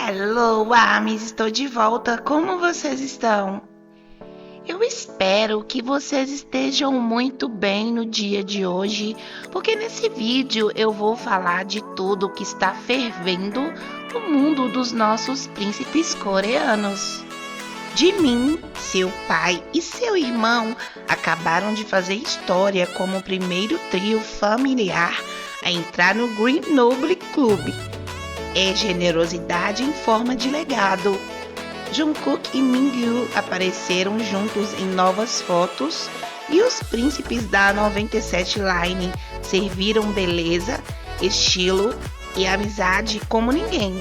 Hello, Amis, estou de volta. Como vocês estão? Eu espero que vocês estejam muito bem no dia de hoje, porque nesse vídeo eu vou falar de tudo que está fervendo no mundo dos nossos príncipes coreanos. Jimin, seu pai e seu irmão acabaram de fazer história como o primeiro trio familiar a entrar no Grenoble Club. É generosidade em forma de legado. Jungkook e Mingyu apareceram juntos em novas fotos e os príncipes da 97 Line serviram beleza, estilo e amizade como ninguém.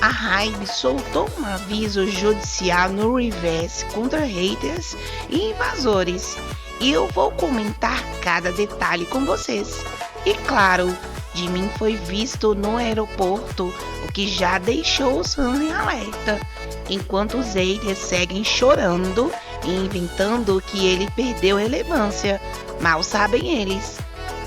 A HYBE soltou um aviso judicial no Reverse contra haters e invasores e eu vou comentar cada detalhe com vocês. E claro, Jimin foi visto no aeroporto, o que já deixou os fãs em alerta, enquanto os haters seguem chorando e inventando que ele perdeu relevância. Mal sabem eles.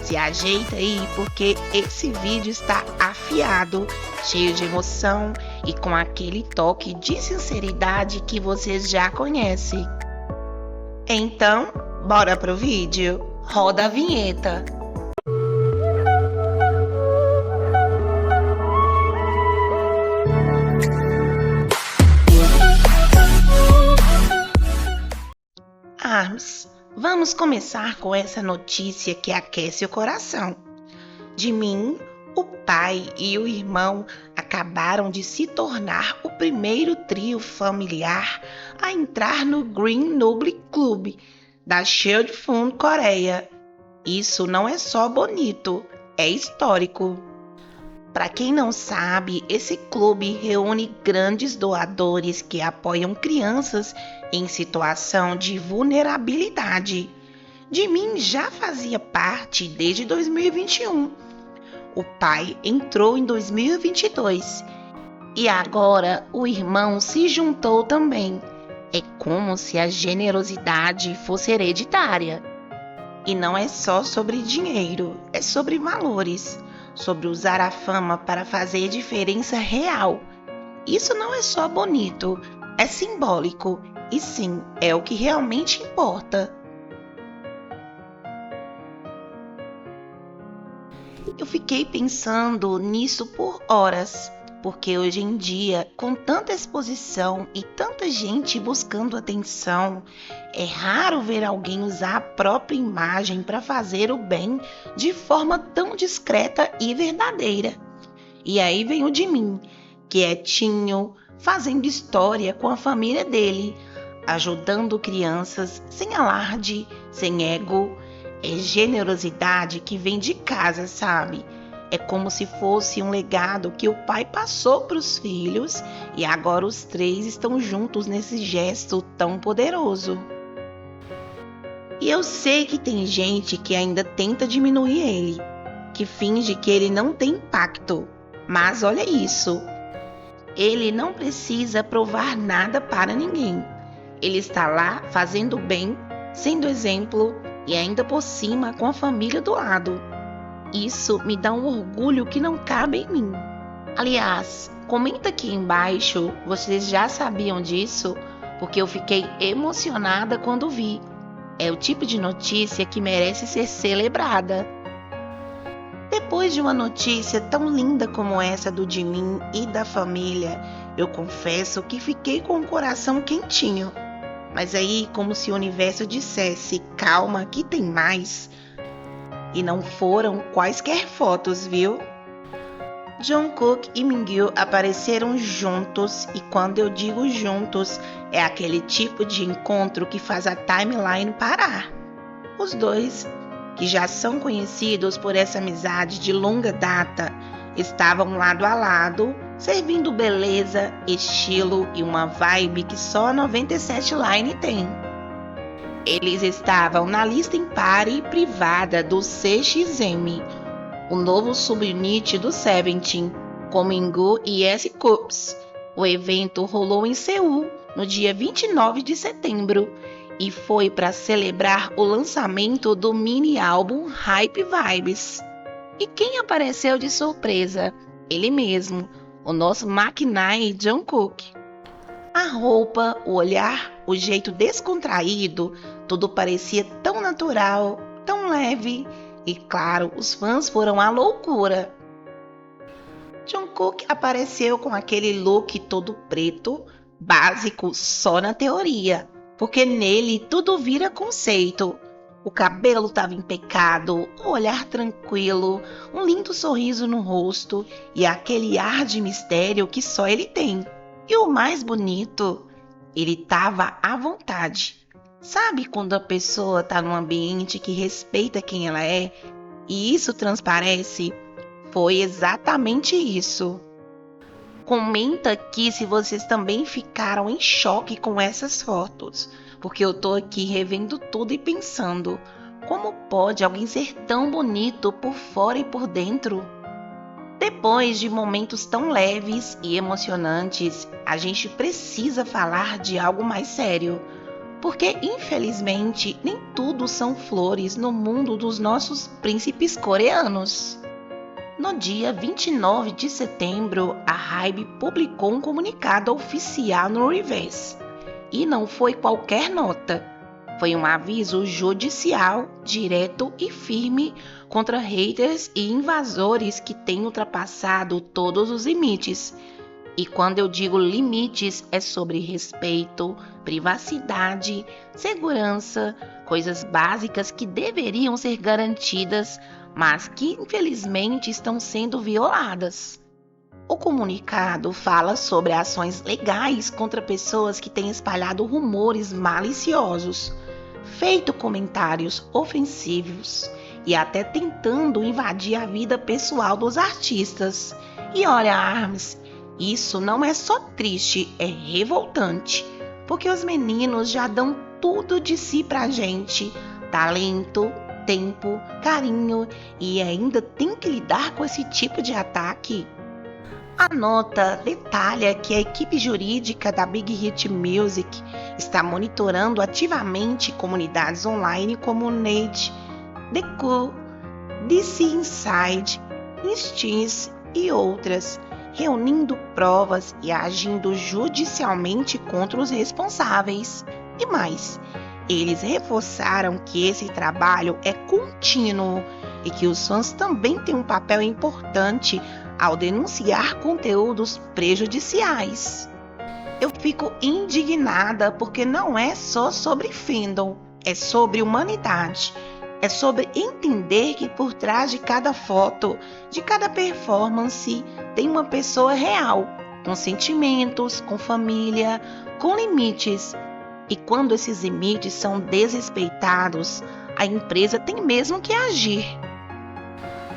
Se ajeita aí porque esse vídeo está afiado, cheio de emoção e com aquele toque de sinceridade que vocês já conhecem. Então, bora pro vídeo? Roda a vinheta! Vamos começar com essa notícia que aquece o coração. Jimin, o pai e o irmão acabaram de se tornar o primeiro trio familiar a entrar no Grenoble Club da Seoul, Coreia. Isso não é só bonito, é histórico. Para quem não sabe, esse clube reúne grandes doadores que apoiam crianças em situação de vulnerabilidade. Jimin já fazia parte desde 2021. O pai entrou em 2022 e agora o irmão se juntou também. É como se a generosidade fosse hereditária. E não é só sobre dinheiro, é sobre valores. Sobre usar a fama para fazer diferença real. Isso não é só bonito, é simbólico e sim, é o que realmente importa. Eu fiquei pensando nisso por horas, porque hoje em dia, com tanta exposição e tanta gente buscando atenção, é raro ver alguém usar a própria imagem para fazer o bem de forma tão discreta e verdadeira. E aí vem o Jimin, quietinho, fazendo história com a família dele, ajudando crianças sem alarde, sem ego. É generosidade que vem de casa, sabe? É como se fosse um legado que o pai passou para os filhos e agora os três estão juntos nesse gesto tão poderoso. E eu sei que tem gente que ainda tenta diminuir ele, que finge que ele não tem impacto. Mas olha isso, ele não precisa provar nada para ninguém. Ele está lá fazendo bem, sendo exemplo e ainda por cima com a família do lado. Isso me dá um orgulho que não cabe em mim. Aliás, comenta aqui embaixo, vocês já sabiam disso? Porque eu fiquei emocionada quando vi. É o tipo de notícia que merece ser celebrada. Depois de uma notícia tão linda como essa do Jimin e da família, eu confesso que fiquei com o coração quentinho. Mas aí, como se o universo dissesse, calma que tem mais. E não foram quaisquer fotos, viu? Jungkook e Mingyu apareceram juntos e quando eu digo juntos, é aquele tipo de encontro que faz a timeline parar. Os dois, que já são conhecidos por essa amizade de longa data, estavam lado a lado, servindo beleza, estilo e uma vibe que só a 97 Line tem. Eles estavam na lista em party privada do CXM, o novo subunit do Seventeen, com Mingyu e S-Cups. O evento rolou em Seul no dia 29 de setembro e foi para celebrar o lançamento do mini álbum Hype Vibes. E quem apareceu de surpresa? Ele mesmo, o nosso Mackay Jungkook. A roupa, o olhar, o jeito descontraído, tudo parecia tão natural, tão leve. E claro, os fãs foram à loucura. Jungkook apareceu com aquele look todo preto, básico só na teoria, porque nele tudo vira conceito. O cabelo estava impecado, o olhar tranquilo, um lindo sorriso no rosto e aquele ar de mistério que só ele tem. E o mais bonito, ele estava à vontade. Sabe quando a pessoa está num ambiente que respeita quem ela é e isso transparece? Foi exatamente isso. Comenta aqui se vocês também ficaram em choque com essas fotos, porque eu tô aqui revendo tudo e pensando, como pode alguém ser tão bonito por fora e por dentro? Depois de momentos tão leves e emocionantes, a gente precisa falar de algo mais sério, porque infelizmente nem tudo são flores no mundo dos nossos príncipes coreanos. No dia 29 de setembro, a HYBE publicou um comunicado oficial no Reverse. E não foi qualquer nota. Foi um aviso judicial, direto e firme contra haters e invasores que têm ultrapassado todos os limites. E quando eu digo limites, é sobre respeito, privacidade, segurança, coisas básicas que deveriam ser garantidas, mas que infelizmente estão sendo violadas. O comunicado fala sobre ações legais contra pessoas que têm espalhado rumores maliciosos, feito comentários ofensivos e até tentando invadir a vida pessoal dos artistas. E olha, ARMS, isso não é só triste, é revoltante, porque os meninos já dão tudo de si pra gente, talento, tempo, carinho e ainda tem que lidar com esse tipo de ataque. A nota detalha que a equipe jurídica da Big Hit Music está monitorando ativamente comunidades online como Nate, The Cool, DC Inside, Instins e outras, reunindo provas e agindo judicialmente contra os responsáveis. E mais, eles reforçaram que esse trabalho é contínuo e que os fãs também têm um papel importante ao denunciar conteúdos prejudiciais. Eu fico indignada porque não é só sobre fandom, é sobre humanidade. É sobre entender que por trás de cada foto, de cada performance, tem uma pessoa real, com sentimentos, com família, com limites. E quando esses limites são desrespeitados, a empresa tem mesmo que agir.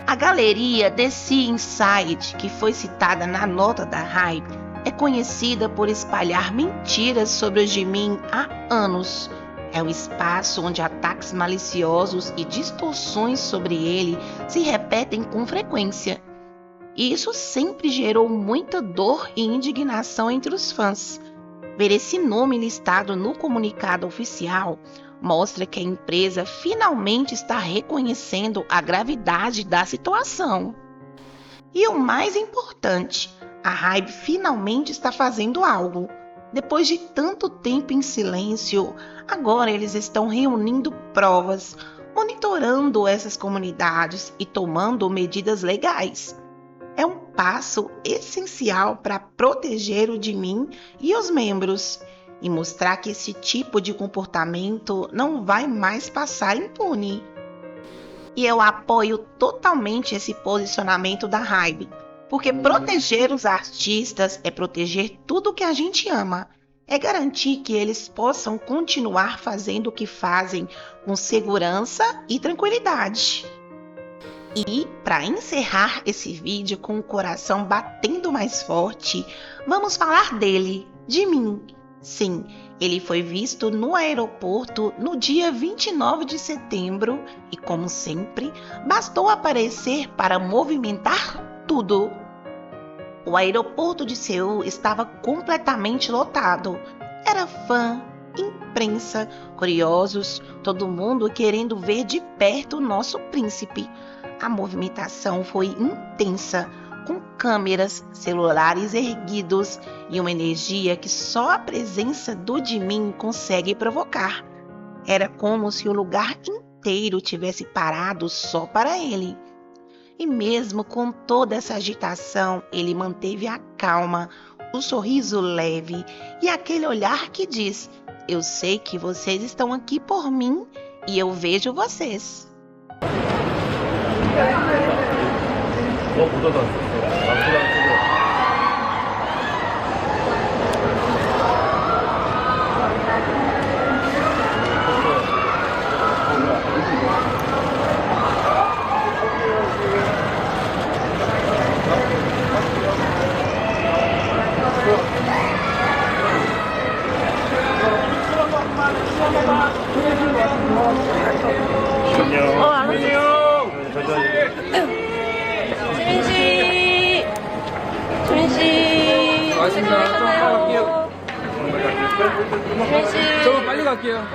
A galeria DC Inside, que foi citada na nota da HYBE, é conhecida por espalhar mentiras sobre o Jimin há anos. É um espaço onde ataques maliciosos e distorções sobre ele se repetem com frequência. E isso sempre gerou muita dor e indignação entre os fãs. Ver esse nome listado no comunicado oficial mostra que a empresa finalmente está reconhecendo a gravidade da situação. E o mais importante, a HYBE finalmente está fazendo algo. Depois de tanto tempo em silêncio, agora eles estão reunindo provas, monitorando essas comunidades e tomando medidas legais. É um passo essencial para proteger o Jimin e os membros e mostrar que esse tipo de comportamento não vai mais passar impune. E eu apoio totalmente esse posicionamento da HYBE, porque proteger os artistas é proteger tudo que a gente ama. É garantir que eles possam continuar fazendo o que fazem com segurança e tranquilidade. E, para encerrar esse vídeo com o coração batendo mais forte, vamos falar dele, Jimin. Sim, ele foi visto no aeroporto no dia 29 de setembro e, como sempre, bastou aparecer para movimentar tudo. O aeroporto de Seul estava completamente lotado. Era fã, imprensa, curiosos, todo mundo querendo ver de perto o nosso príncipe. A movimentação foi intensa, com câmeras, celulares erguidos e uma energia que só a presença do Jimin consegue provocar. Era como se o lugar inteiro tivesse parado só para ele. E mesmo com toda essa agitação, ele manteve a calma, o sorriso leve e aquele olhar que diz: eu sei que vocês estão aqui por mim e eu vejo vocês. 저 빨리 갈게요.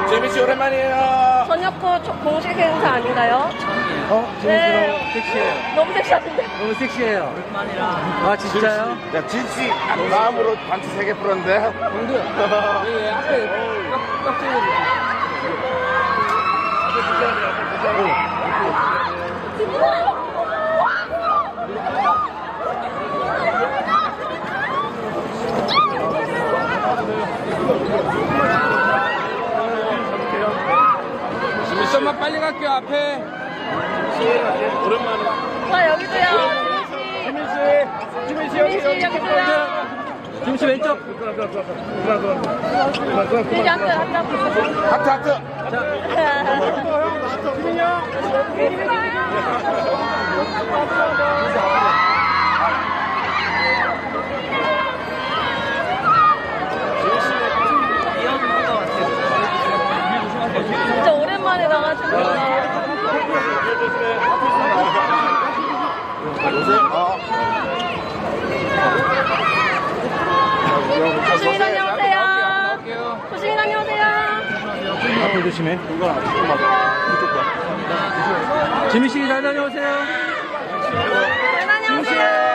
재민 씨 오랜만이에요. 저녁 거 공식 행사 아닌가요? 재밌어요. 섹시해요. 너무 섹시하신데? 너무 섹시해요. 아, 진짜요? 야, 진씨 다음으로 반지 3개 풀었는데. 형도요. 여기 앞에 깍지를 좀만 빨리 갈게요. 앞에. 오랜만에. 자, 여기도요. 지민 씨 지민 씨, 여기도요. 김씨 왼쪽. 지민 씨, 하트 하트. 진짜 오랜만에 나가지고. 조심히 다녀오세요. 조심히 다녀오세요. 앞에 조심해. 지민 씨 잘 다녀오세요. 잘 다녀오세요.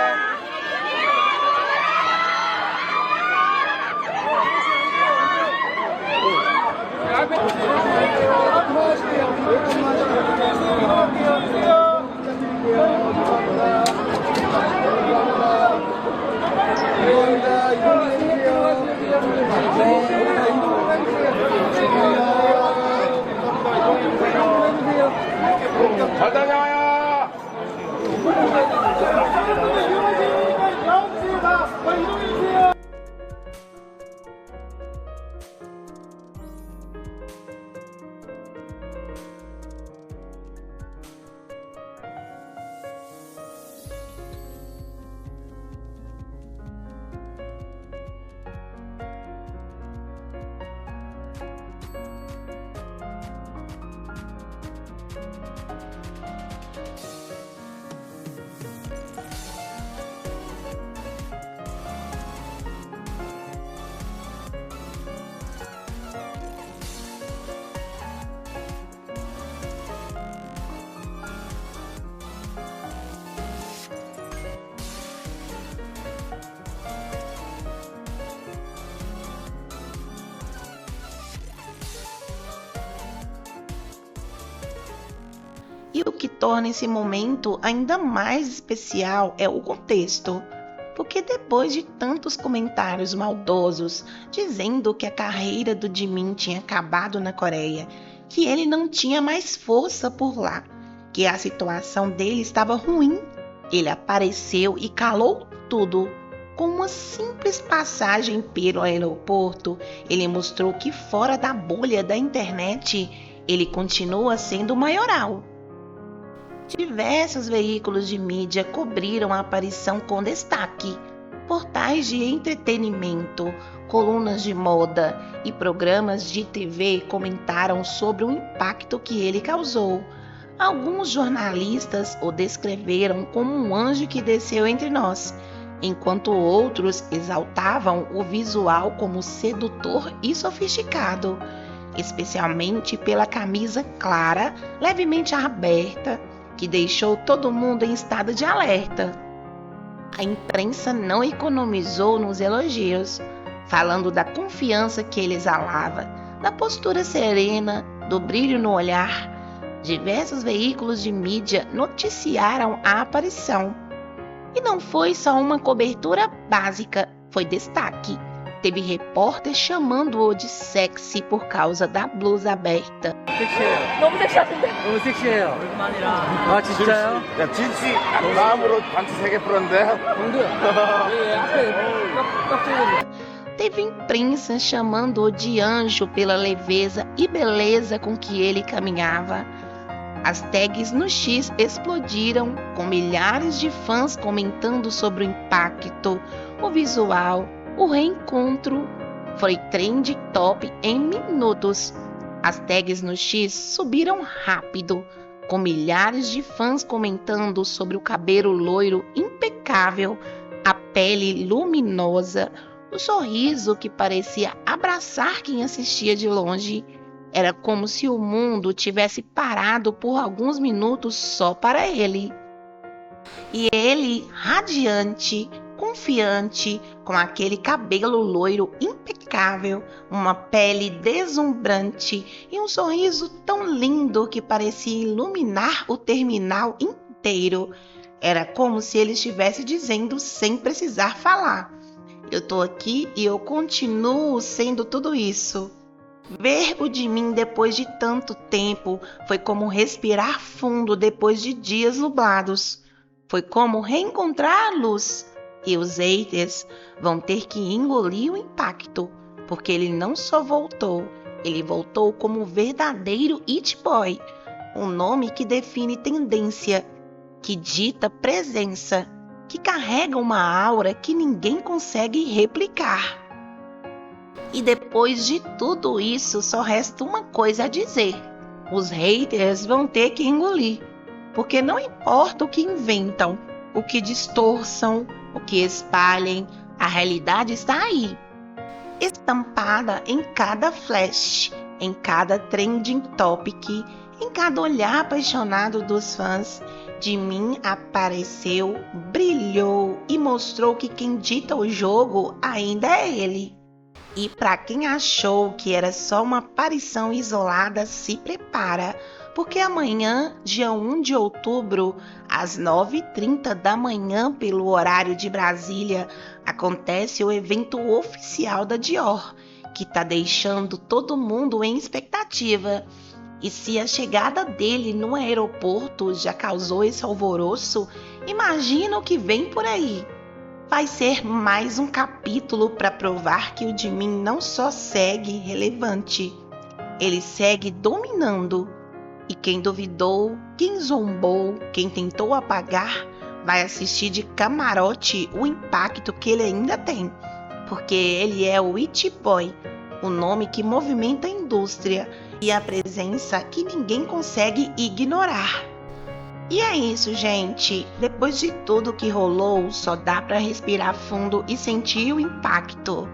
잘 다녀와요. E o que torna esse momento ainda mais especial é o contexto. Porque depois de tantos comentários maldosos dizendo que a carreira do Jimin tinha acabado na Coreia, que ele não tinha mais força por lá, que a situação dele estava ruim, ele apareceu e calou tudo. Com uma simples passagem pelo aeroporto, ele mostrou que fora da bolha da internet, ele continua sendo maioral. Diversos veículos de mídia cobriram a aparição com destaque. Portais de entretenimento, colunas de moda e programas de TV comentaram sobre o impacto que ele causou. Alguns jornalistas o descreveram como um anjo que desceu entre nós, enquanto outros exaltavam o visual como sedutor e sofisticado, especialmente pela camisa clara, levemente aberta, que deixou todo mundo em estado de alerta. A imprensa não economizou nos elogios, falando da confiança que ele exalava, da postura serena, do brilho no olhar. Diversos veículos de mídia noticiaram a aparição. E não foi só uma cobertura básica, foi destaque. Teve repórter chamando-o de sexy por causa da blusa aberta. 섹시해요. 너무 섹시하신데? 너무 섹시해요. 아, 진짜요? 야, 진씨 다음으로 반지 3개 풀었는데. 정도요. 예, 앞에 깍두기. Teve imprensa chamando-o de anjo pela leveza e beleza com que ele caminhava. As tags no X explodiram, com milhares de fãs comentando sobre o impacto, o visual, o reencontro. Foi trend top em minutos. As tags no X subiram rápido, com milhares de fãs comentando sobre o cabelo loiro impecável, a pele luminosa, o sorriso que parecia abraçar quem assistia de longe. Era como se o mundo tivesse parado por alguns minutos só para ele. E ele, radiante, confiante, com aquele cabelo loiro impecável, uma pele deslumbrante e um sorriso tão lindo que parecia iluminar o terminal inteiro. Era como se ele estivesse dizendo sem precisar falar: eu tô aqui e eu continuo sendo tudo isso. Ver o Jimin depois de tanto tempo foi como respirar fundo depois de dias nublados. Foi como reencontrar a luz. E os haters vão ter que engolir o impacto, porque ele não só voltou, ele voltou como verdadeiro It Boy, um nome que define tendência, que dita presença, que carrega uma aura que ninguém consegue replicar. E depois de tudo isso, só resta uma coisa a dizer: os haters vão ter que engolir, porque não importa o que inventam, o que distorçam, o que espalhem, a realidade está aí, estampada em cada flash, em cada trending topic, em cada olhar apaixonado dos fãs. Jimin apareceu, brilhou e mostrou que quem dita o jogo ainda é ele. E para quem achou que era só uma aparição isolada, se prepara, porque amanhã, dia 1 de outubro, às 9h30 da manhã, pelo horário de Brasília, acontece o evento oficial da Dior, que está deixando todo mundo em expectativa. E se a chegada dele no aeroporto já causou esse alvoroço, imagina o que vem por aí. Vai ser mais um capítulo para provar que o Jimin não só segue relevante, ele segue dominando. E quem duvidou, quem zombou, quem tentou apagar, vai assistir de camarote o impacto que ele ainda tem, porque ele é o It Boy, o nome que movimenta a indústria e a presença que ninguém consegue ignorar. E é isso, gente. Depois de tudo que rolou, só dá para respirar fundo e sentir o impacto.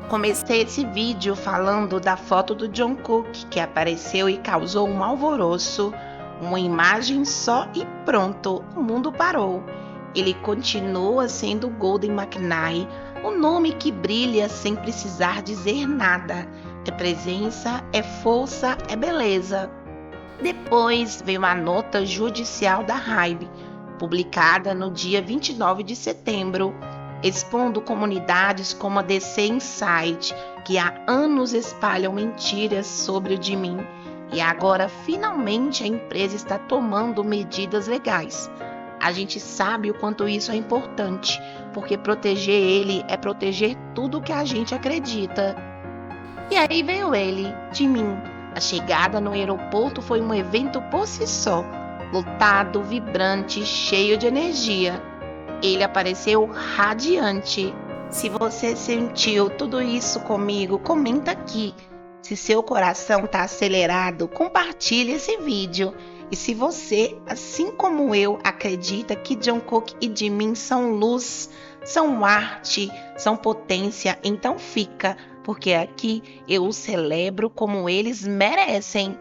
Comecei esse vídeo falando da foto do Jungkook, que apareceu e causou um alvoroço. Uma imagem só e pronto, o mundo parou. Ele continua sendo Golden McNair, o nome que brilha sem precisar dizer nada. É presença, é força, é beleza. Depois veio a nota judicial da Hybe, publicada no dia 29 de setembro, expondo comunidades como a DC Inside, que há anos espalham mentiras sobre o Jimin, e agora finalmente a empresa está tomando medidas legais. A gente sabe o quanto isso é importante, porque proteger ele é proteger tudo que a gente acredita. E aí veio ele, Jimin. A chegada no aeroporto foi um evento por si só, lotado, vibrante, cheio de energia. Ele apareceu radiante. Se você sentiu tudo isso comigo, comenta aqui. Se seu coração está acelerado, compartilhe esse vídeo. E se você, assim como eu, acredita que Jungkook e Jimin são luz, são arte, são potência, então fica, porque aqui eu os celebro como eles merecem.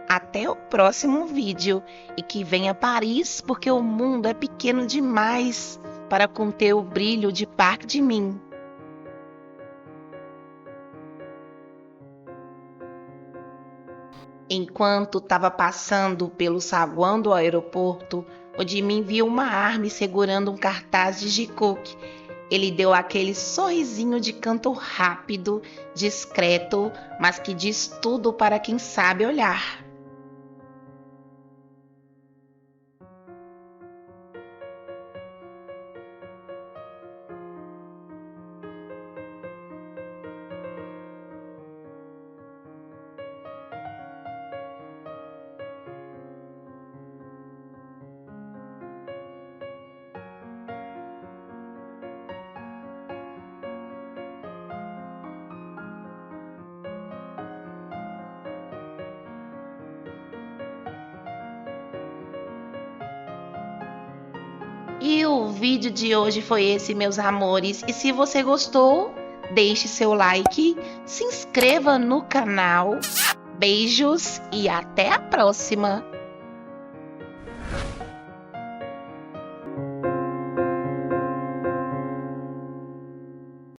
Até o próximo vídeo e que venha Paris, porque o mundo é pequeno demais para conter o brilho de Park Jimin. Enquanto estava passando pelo saguão do aeroporto, o Jimin viu uma arma segurando um cartaz de Jikook. Ele deu aquele sorrisinho de canto rápido, discreto, mas que diz tudo para quem sabe olhar. E o vídeo de hoje foi esse, meus amores. E se você gostou, deixe seu like, se inscreva no canal. Beijos e até a próxima!